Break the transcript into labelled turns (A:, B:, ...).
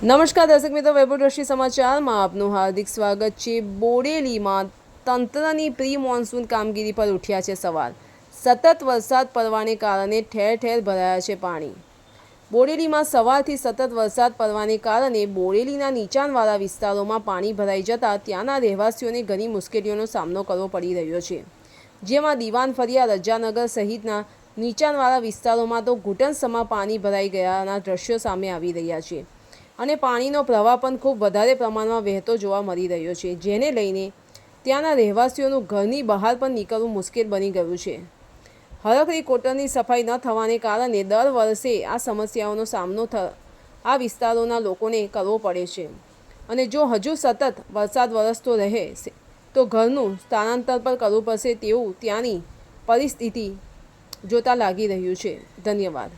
A: નમસ્કાર દર્શક મિત્રો, વૈભવદ્રષ્ટિ સમાચારમાં આપનું હાર્દિક સ્વાગત છે। બોડેલીમાં તંત્રની પ્રી મોન્સૂન કામગીરી પર ઉઠ્યા છે સવાલ। સતત વરસાદ પડવાને કારણે ઠેર ઠેર ભરાયા છે પાણી। બોડેલીમાં સવારથી સતત વરસાદ પડવાને કારણે બોડેલીના નીચાણવાળા વિસ્તારોમાં પાણી ભરાઈ જતા ત્યાંના રહેવાસીઓને ઘણી મુશ્કેલીઓનો સામનો કરવો પડી રહ્યો છે, જેમાં દીવાન ફળિયા, રજાનગર સહિતના નીચાણવાળા વિસ્તારોમાં તો ઘૂંટણસમાં પાણી ભરાઈ ગયાના દ્રશ્યો સામે આવી રહ્યા છે અને પાણીનો પ્રવાહ પણ ખૂબ વધારે પ્રમાણમાં વહેતો જોવા મળી રહ્યો છે, જેને લઈને ત્યાંના રહેવાસીઓનું ઘરની બહાર પણ નીકળવું મુશ્કેલ બની ગયું છે। હરખરી કોટરની સફાઈ ન થવાને કારણે દર વર્ષે આ સમસ્યાઓનો સામનો આ વિસ્તારોના લોકોને કરવો પડે છે અને જો હજુ સતત વરસાદ વરસતો રહે તો ઘરનું સ્થળાંતર પણ કરવું પડશે તેવું ત્યાંની પરિસ્થિતિ જોતા લાગી રહ્યું છે। ધન્યવાદ।